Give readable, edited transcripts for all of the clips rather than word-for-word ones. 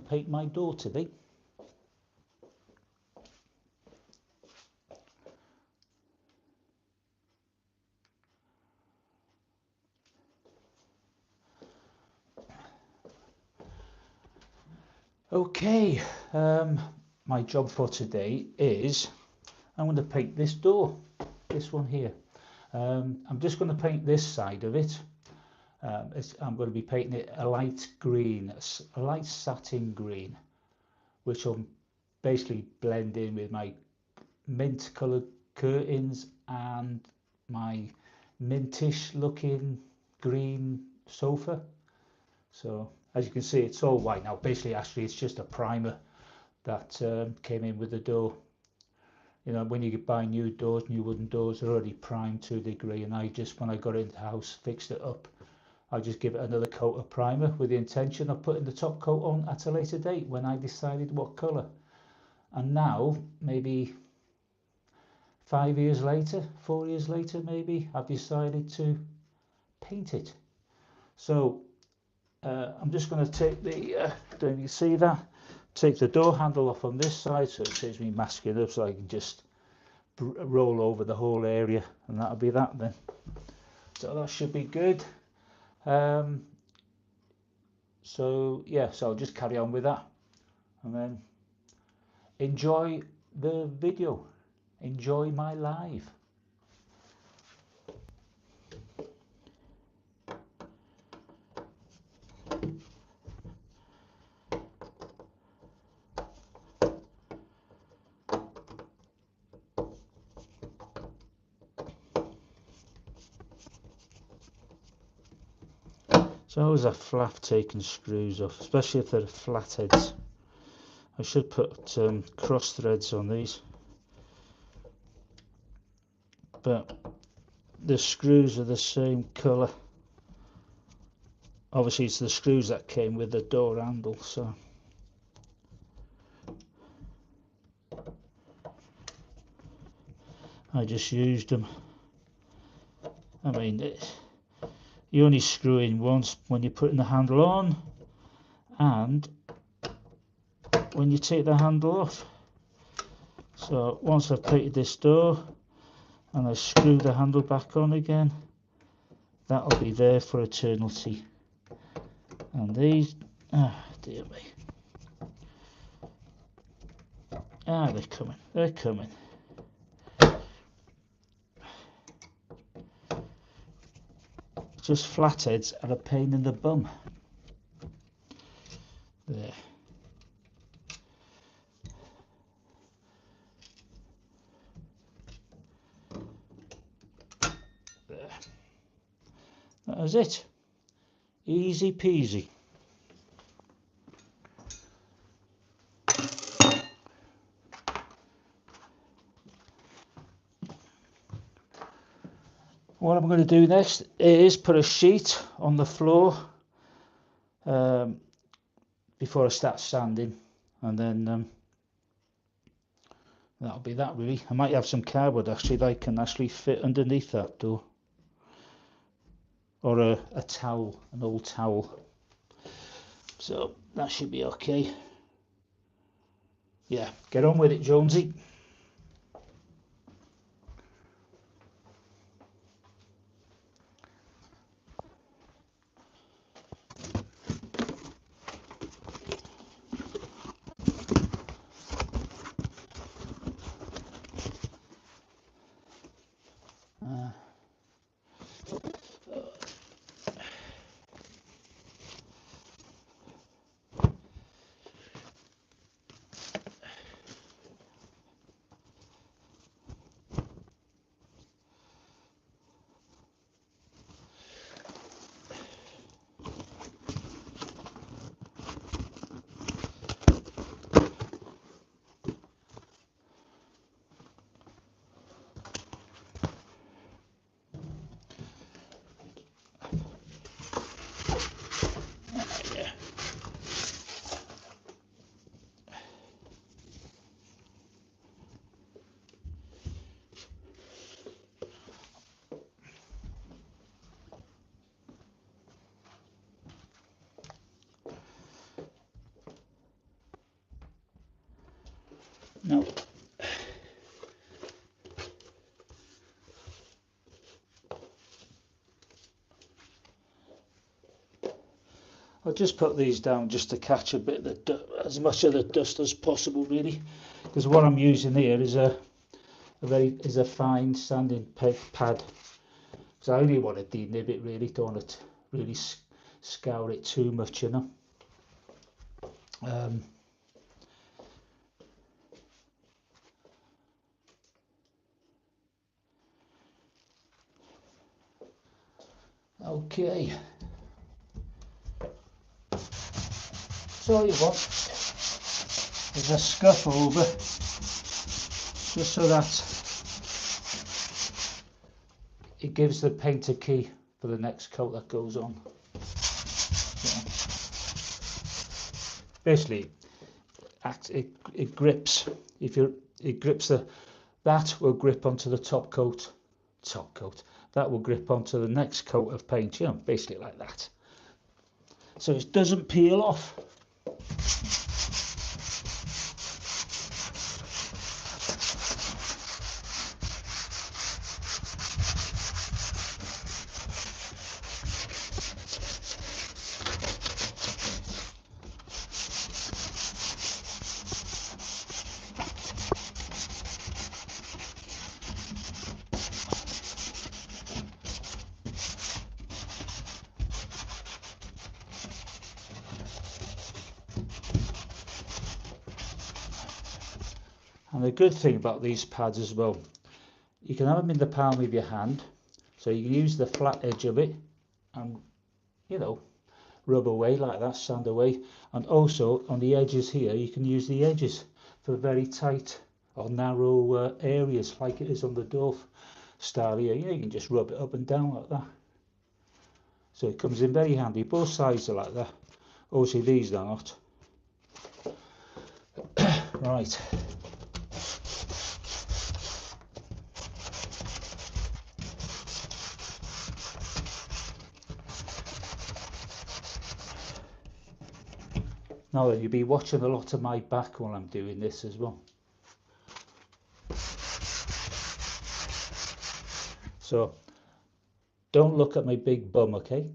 paint my door today. Okay, my job for today is I'm going to paint this door, this one here. I'm just going to paint this side of it. I'm going to be painting it a light green, a light satin green, which will basically blend in with my mint coloured curtains and my mintish looking green sofa. So as you can see, it's all white now. Basically, actually, it's just a primer that came in with the door. You know, when you buy new doors, new wooden doors, they're already primed to a degree, and I just, when I got into the house, fixed it up. I just give it another coat of primer with the intention of putting the top coat on at a later date when I decided what colour. And now, maybe 5 years later, 4 years later maybe, I've decided to paint it. So I'm just going to take the, don't you see that? Take the door handle off on this side so it saves me masking up, so I can just roll over the whole area, and that'll be that then. So that should be good. So yeah, so I'll just carry on with that and then enjoy the video, enjoy my live. It's always a flap taking screws off, especially if they're flatheads. I should put cross threads on these, but the screws are the same colour. Obviously it's the screws that came with the door handle, so I just used them. I mean, you only screw in once when you're putting the handle on and when you take the handle off. So once I've painted this door and I screw the handle back on again, that'll be there for eternity. And these, dear me, they're coming. Just flatheads are a pain in the bum. There. There. That is it. Easy peasy. What I'm going to do next is put a sheet on the floor before I start sanding, and then that'll be that really. I might have some cardboard actually that can actually fit underneath that door, or a towel, an old towel. So that should be okay. Yeah, get on with it, Jonesy. Now, I'll just put these down just to catch a bit of the as much of the dust as possible, really, because what I'm using here is a fine sanding pad. So I only want to denib it, really. Don't want to really scour it too much, you know. Okay. So all you want is a scuff over, just so that it gives the paint a key for the next coat that goes on. So basically, it grips. It grips that will grip onto the top coat. That will grip onto the next coat of paint. You know, basically like that. So it doesn't peel off. And the good thing about these pads as well, you can have them in the palm of your hand, so you can use the flat edge of it and, you know, rub away like that, sand away. And also on the edges here, you can use the edges for very tight or narrow areas, like it is on the door style here. You know, you can just rub it up and down like that. So it comes in very handy. Both sides are like that. Obviously these are not. Right. Now then, you'll be watching a lot of my back while I'm doing this as well. So don't look at my big bum, okay?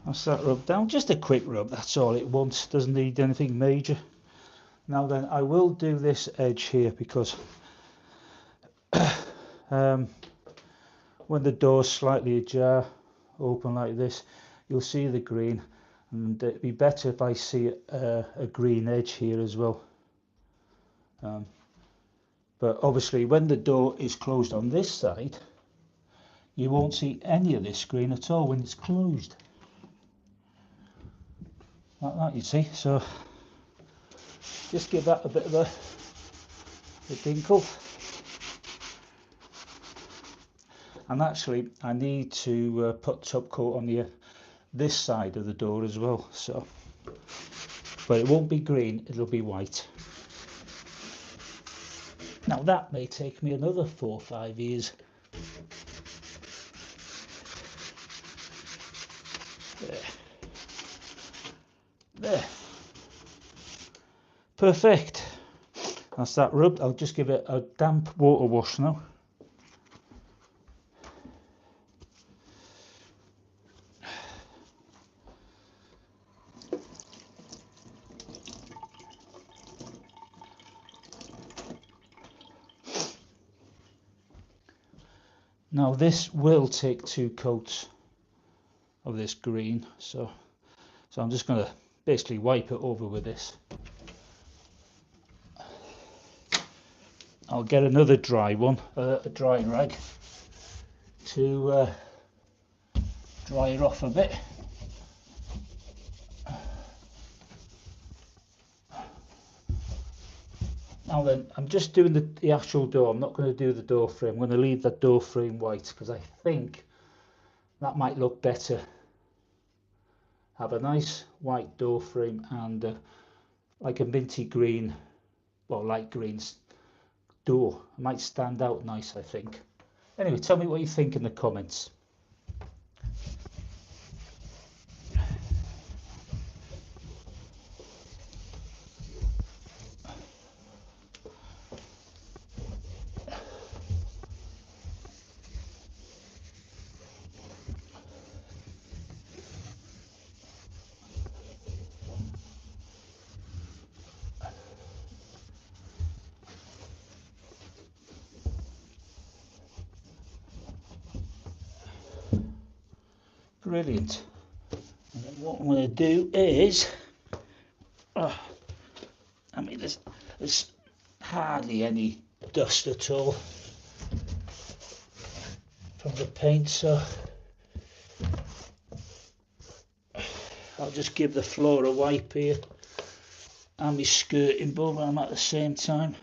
That's that rub down, just a quick rub, that's all it wants, doesn't need anything major. Now then, I will do this edge here because when the door's slightly ajar, open like this, you'll see the green, and it'd be better if I see a green edge here as well. But obviously when the door is closed on this side, you won't see any of this green at all when it's closed. Like that, you see. So just give that a bit of a dinkle. And actually I need to put top coat on this side of the door as well, so, but it won't be green, it'll be white. Now that may take me another 4 or 5 years. There. Perfect. That's that rubbed. I'll just give it a damp water wash now. Now this will take 2 coats of this green, so I'm just going to basically wipe it over with this. I'll get another dry one, a dry rag, to dry it off a bit. Now then, I'm just doing the actual door. I'm not going to do the door frame. I'm going to leave that door frame white because I think that might look better. Have a nice white door frame and like a minty green, well, light green door. It might stand out nice, I think. Anyway, tell me what you think in the comments. Brilliant. And then what I'm going to do is, I mean, there's hardly any dust at all from the paint, so I'll just give the floor a wipe here and my skirting board when I'm at the same time.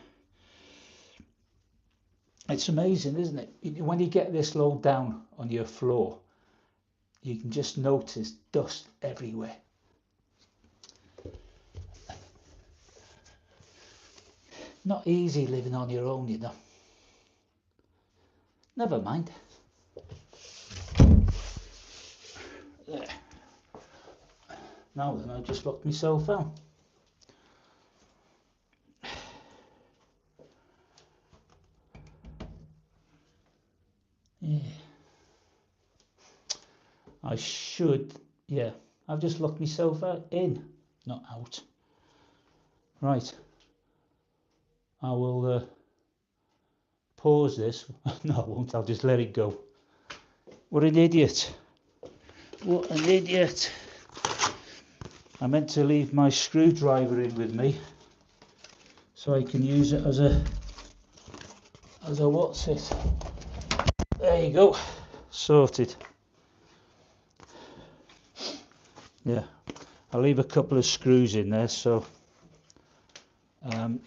It's amazing, isn't it? When you get this low down on your floor, you can just notice dust everywhere. Not easy living on your own, you know. Never mind. There. Now then, I just locked myself out. Yeah. I should, yeah, I've just locked myself out, in, not out. Right. I will pause this. No, I won't. I'll just let it go. What an idiot. What an idiot. I meant to leave my screwdriver in with me so I can use it as a what's it. There you go. Sorted. Yeah. I'll leave a couple of screws in there, so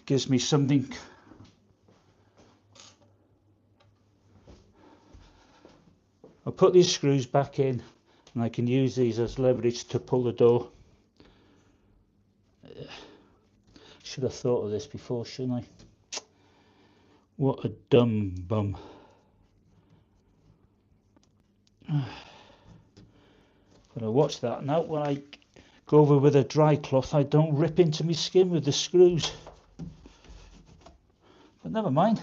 gives me something. I'll put these screws back in and I can use these as leverage to pull the door. Should have thought of this before, shouldn't I? What a dumb bum. Gotta watch that now. When I go over with a dry cloth, I don't rip into my skin with the screws. But never mind.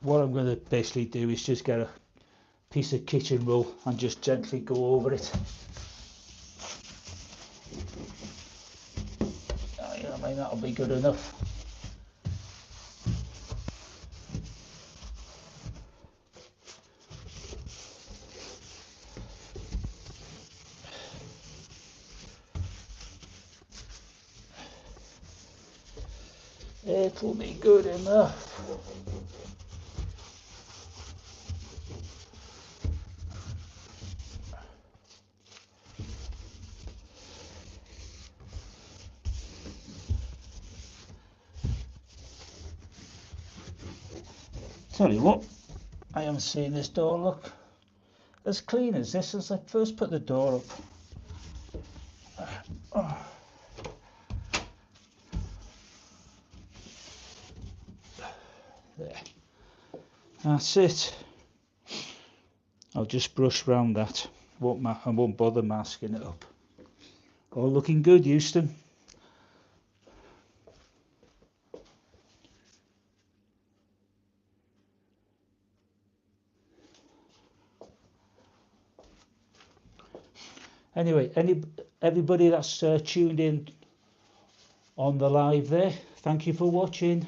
What I'm going to basically do is just get a piece of kitchen roll and just gently go over it. I mean, that'll be good enough. It'll be good enough. Tell you what, I haven't seen this door look as clean as this as I first put the door up. There. That's it. I'll just brush round that. I won't bother masking it up. All looking good, Houston. Anyway, everybody that's tuned in on the live there, thank you for watching.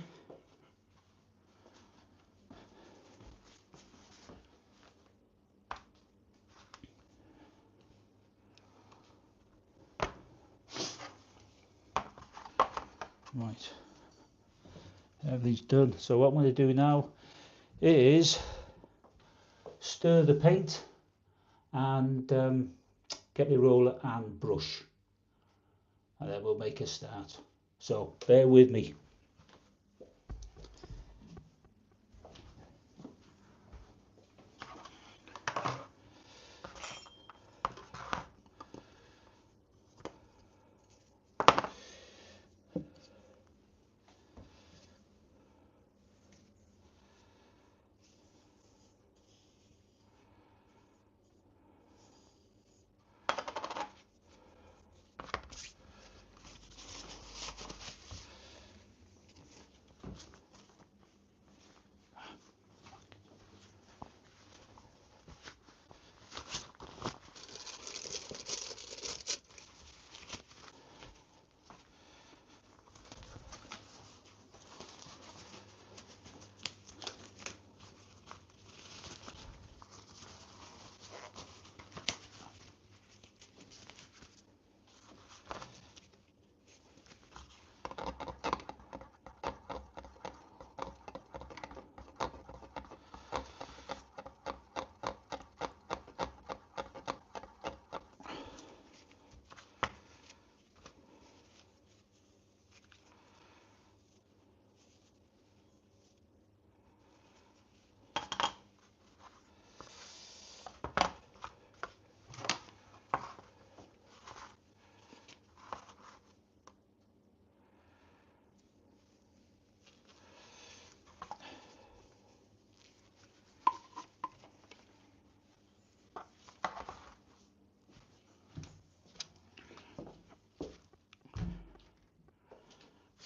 Right, everything's done. So what I'm going to do now is stir the paint and get my roller and brush, and then we'll make a start. So bear with me.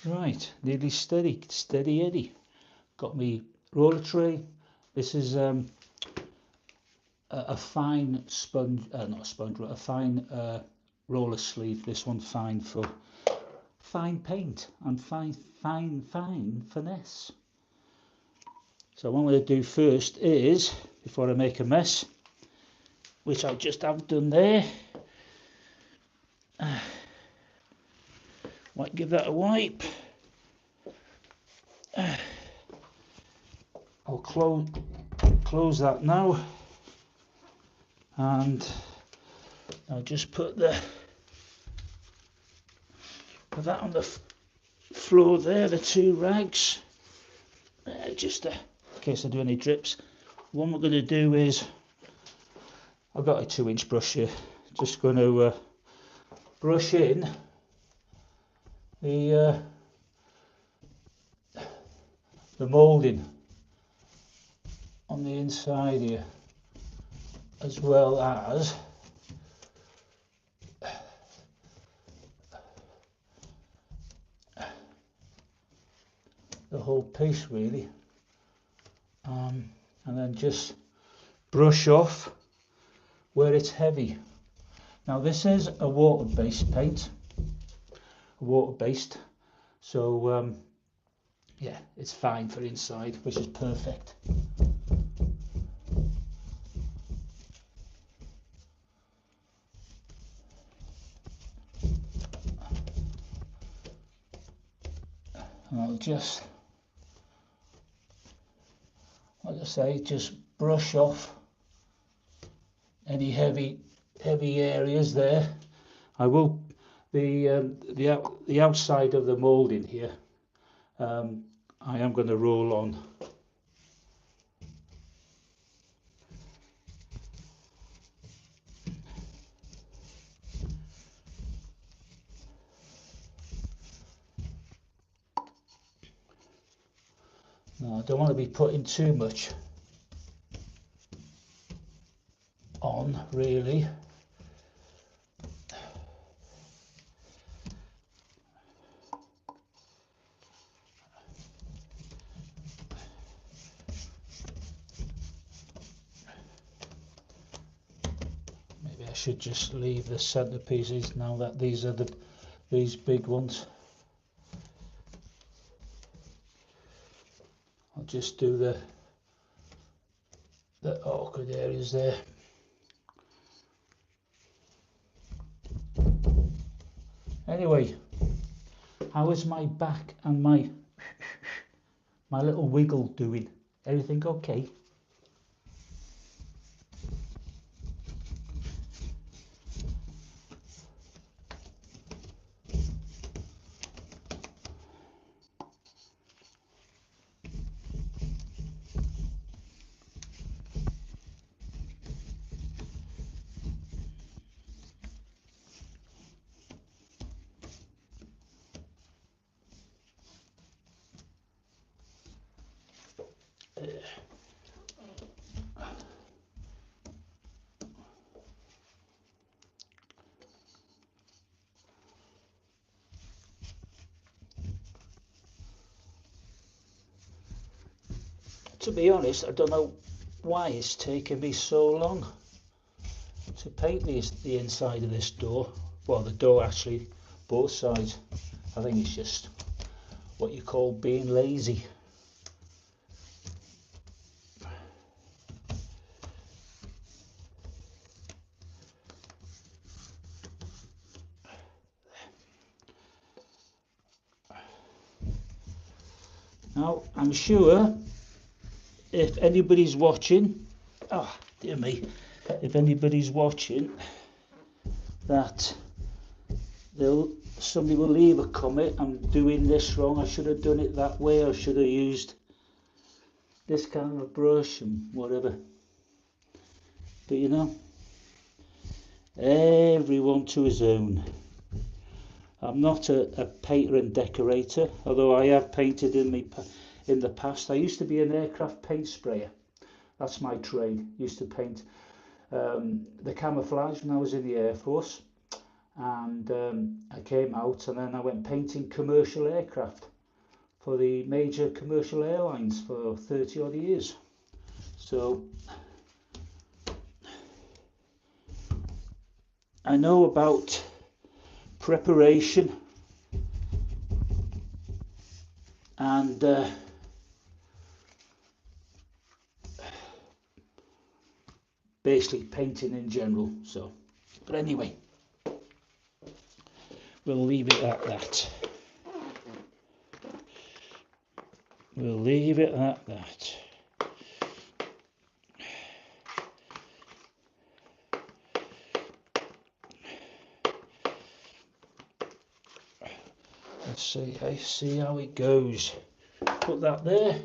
Right, nearly steady Eddie. Got me roller tray. This is a fine sponge, not a sponge, but a fine roller sleeve. This one's fine for fine paint and fine finesse. So what I'm going to do first is, before I make a mess, which I just have done there, might give that a wipe. I'll close that now, and I'll just put that on the floor there, the two rags, just in case I do any drips. What we're going to do is, I've got a 2-inch brush here, just going to brush in the moulding on the inside here, as well as the whole piece really, and then just brush off where it's heavy. Now this is a water-based paint, so yeah, it's fine for inside, which is perfect. And I'll just, like I say, just brush off any heavy areas there. I will the outside of the moulding here, I am going to roll on. Now I don't want to be putting too much on really. should just leave the centerpieces now that these are these big ones. I'll just do the awkward areas there. Anyway, how is my back and my little wiggle doing? Everything okay? To be honest, I don't know why it's taken me so long to paint the inside of this door. Well, the door actually, both sides. I think it's just what you call being lazy. Now, I'm sure if anybody's watching, oh dear me, if anybody's watching, that somebody will leave a comment, I'm doing this wrong, I should have done it that way, I should have used this kind of a brush and whatever. But you know, everyone to his own. I'm not a painter and decorator, although I have painted in the past. I used to be an aircraft paint sprayer. That's my trade. Used to paint the camouflage when I was in the Air Force, and I came out and then I went painting commercial aircraft for the major commercial airlines for 30 odd years. So I know about preparation and basically painting in general. So, but anyway, we'll leave it at that. We'll leave it at that. Let's see how it goes. Put that there.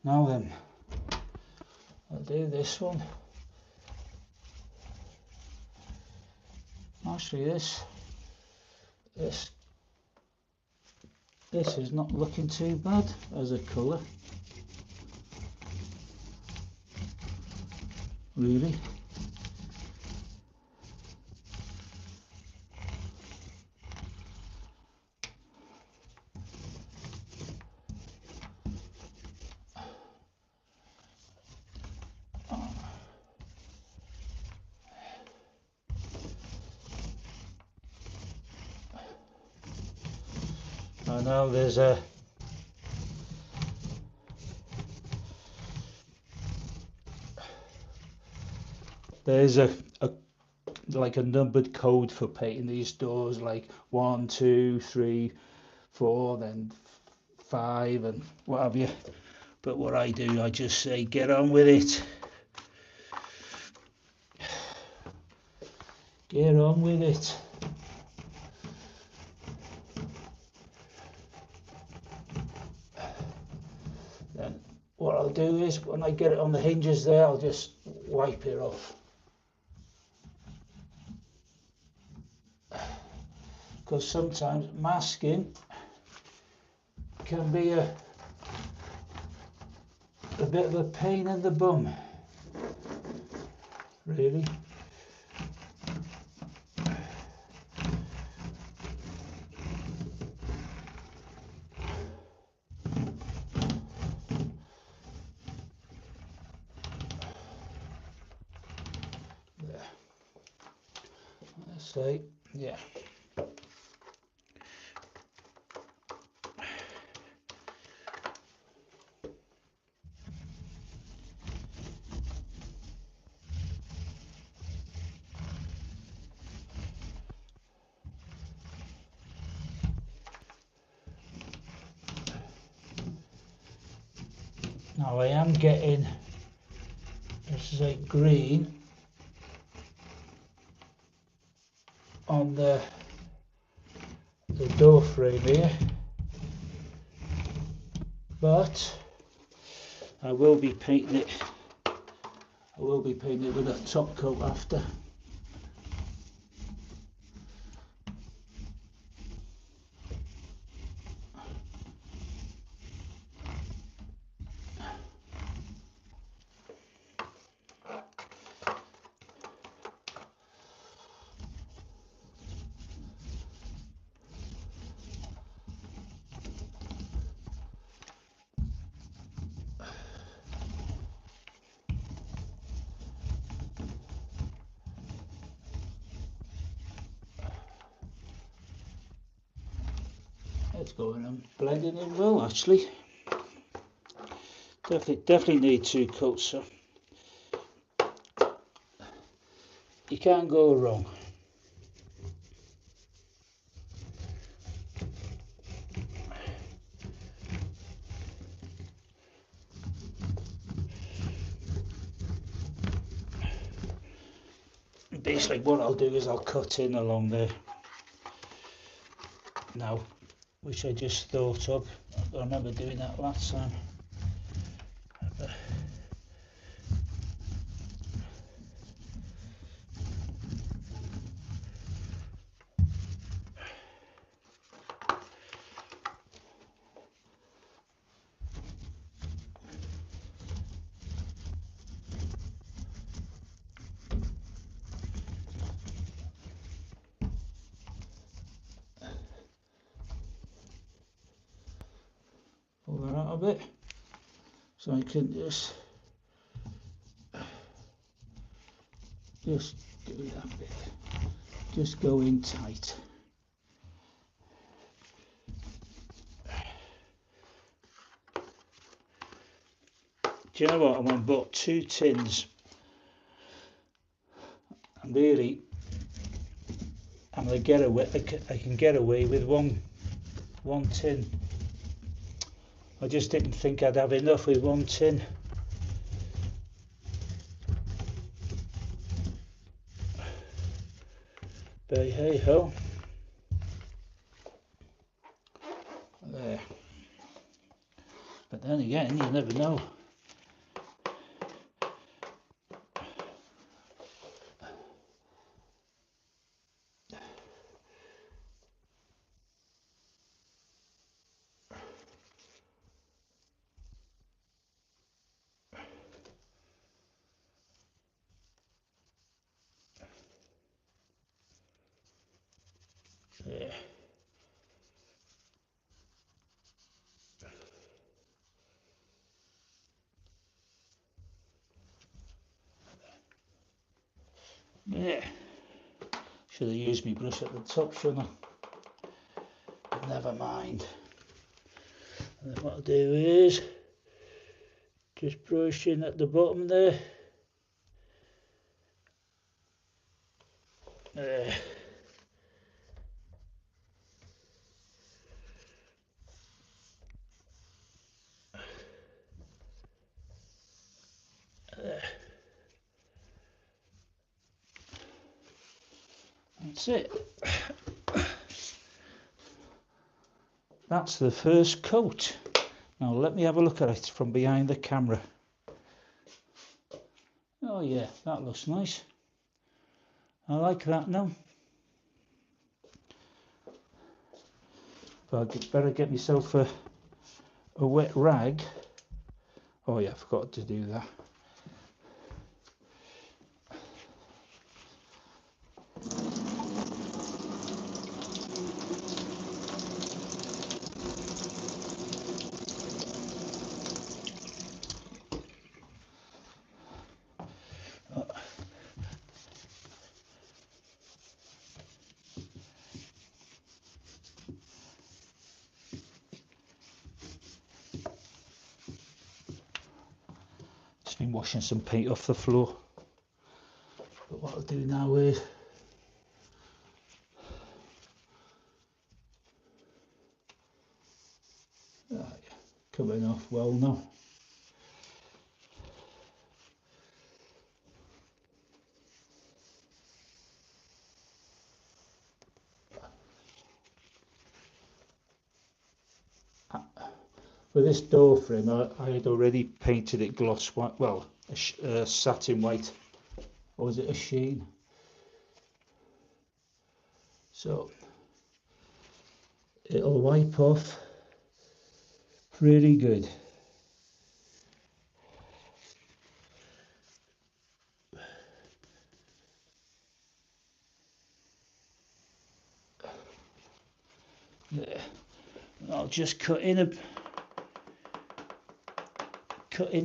Now then, I'll do this one. Actually, this is not looking too bad as a colour, really. I know there's a like a numbered code for painting these doors, like 1, 2, 3, 4, then 5 and what have you. But what I do, I just say get on with it. Get on with it. Then what I'll do is when I get it on the hinges there, I'll just wipe it off. Because sometimes masking can be a bit of a pain in the bum, really. say, yeah. Now I am getting, this is like green on the door frame here, but I will be painting it. I will be painting it with a top coat after. It's going and blending in well, actually. Definitely need 2 coats, so you can't go wrong. Basically what I'll do is I'll cut in along there now, which I just thought of. I remember doing that last time. Pull that out a bit so I can just do that bit. Just go in tight. Do you know what? I went and bought 2 tins. And really, I'm gonna get away. I can get away with one tin. I just didn't think I'd have enough with 1 tin. But hey ho. There. But then again, you never know. Yeah. Yeah. Should have used my brush at the top, shouldn't I? Never mind. And then what I'll do is just brush in at the bottom there. There. There. That's it. That's the first coat. Now let me have a look at it from behind the camera. Oh yeah, that looks nice. I like that now. But I'd better get myself a wet rag. Oh yeah, I forgot to do that. just been washing some paint off the floor. But what I'll do now is coming off well now. For this door frame, I had already painted it gloss white, well, satin white, or was it a sheen? So it'll wipe off pretty good. There. I'll just cut in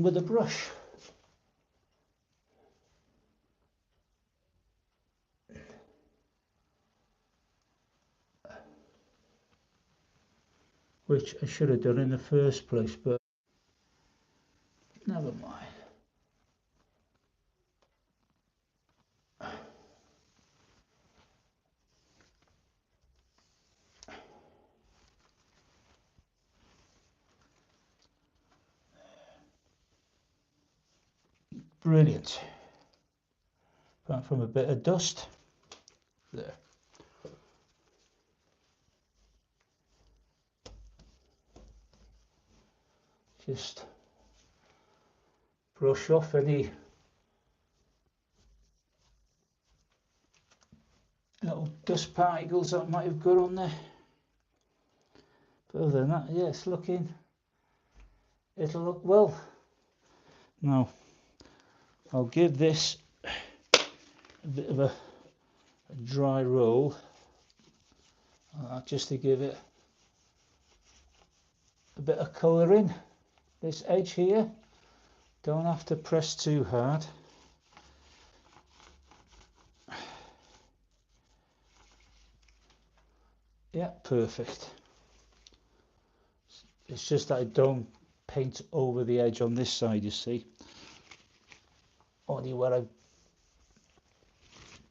with a brush. Which I should have done in the first place, but never mind. Brilliant. Apart from a bit of dust. There. Just brush off any little dust particles that might have got on there. But other than that, yeah, it'll look well. Now, I'll give this a bit of a dry roll, just to give it a bit of colour in. This edge here, don't have to press too hard. Yeah, perfect. It's just that I don't paint over the edge on this side, you see. Only where I've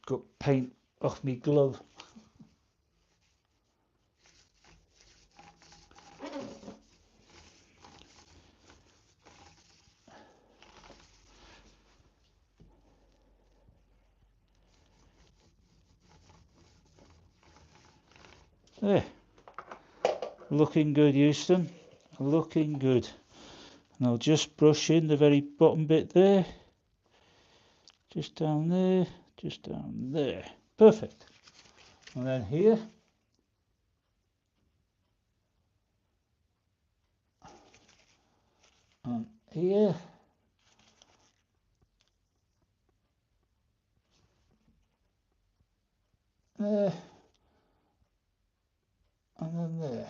got paint off my glove. There, looking good, Houston, looking good. And I'll just brush in the very bottom bit there, just down there, just down there. Perfect. And then here, and here, there, and then there,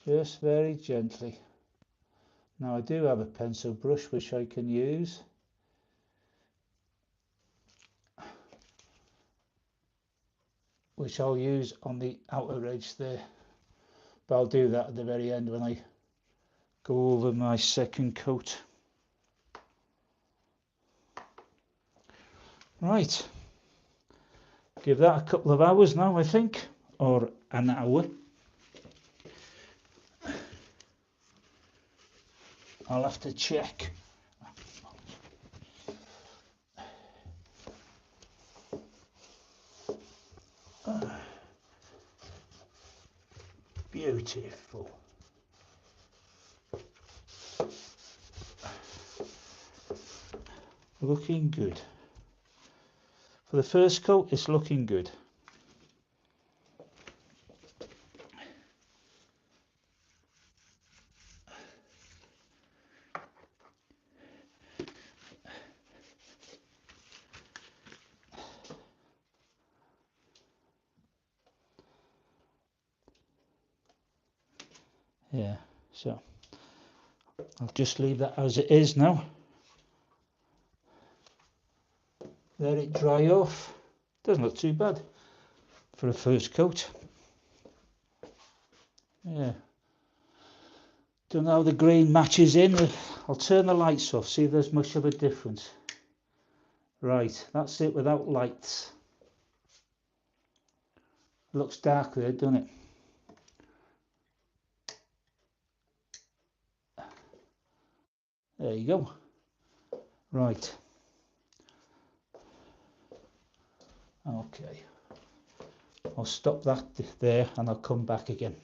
just very gently. Now I do have a pencil brush which I can use, which I'll use on the outer edge there, but I'll do that at the very end when I go over my second coat. Right, give that a couple of hours now, I think, or an hour. I'll have to check. Beautiful. Looking good. For the first coat, it's looking good. Yeah, so I'll just leave that as it is now. Let it dry off. Doesn't look too bad for a first coat. Yeah. Don't know how the green matches in. I'll turn the lights off, see if there's much of a difference. Right, that's it without lights. Looks dark there, doesn't it? There you go. Right. Okay. I'll stop that there and I'll come back again.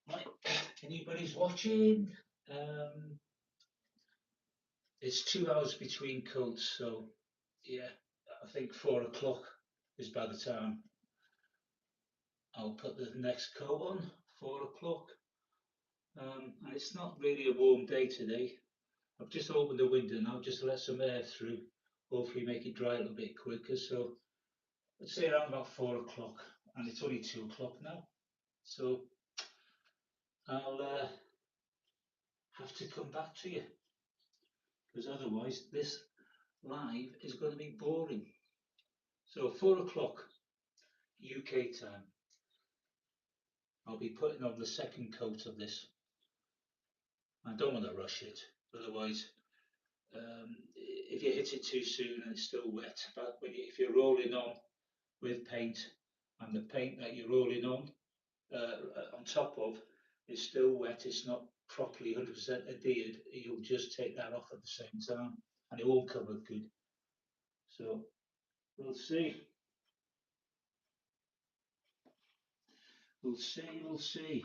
Right, anybody's watching? It's 2 hours between coats, so yeah, I think 4 o'clock is by the time I'll put the next coat on. 4 o'clock. And it's not really a warm day today. I've just opened the window now, just to let some air through, hopefully make it dry a little bit quicker. So I'd say around about 4 o'clock, and it's only 2 o'clock now. So I'll have to come back to you, because otherwise this live is going to be boring. So 4 o'clock UK time, I'll be putting on the second coat of this. I don't want to rush it, otherwise if you hit it too soon and it's still wet, but if you're rolling on with paint and the paint that you're rolling on top of is still wet, it's not properly 100% adhered, you'll just take that off at the same time and it won't come up good. So we'll see. We'll see, we'll see.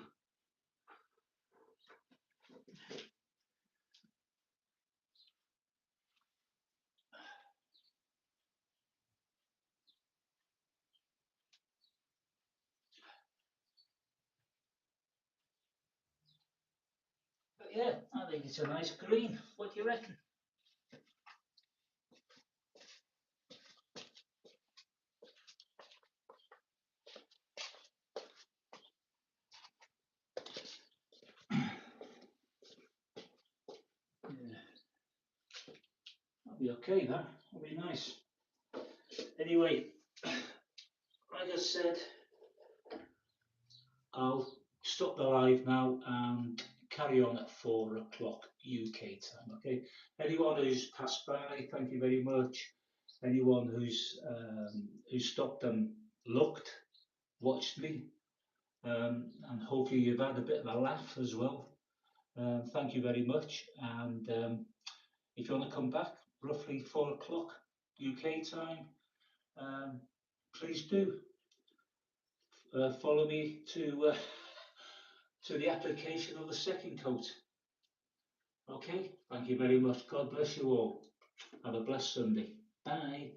But yeah, I think it's a nice green. What do you reckon? Yeah. That'll be okay, that'll be nice. Anyway, like I said, I'll stop the live now and carry on at 4 o'clock UK time. Okay. Anyone who's passed by, thank you very much. Anyone who's stopped and looked, watched me, and hopefully you've had a bit of a laugh as well. Thank you very much. And if you want to come back, roughly 4 o'clock UK time, please do. Follow me to the application of the second coat. Okay, thank you very much. God bless you all. Have a blessed Sunday. Bye.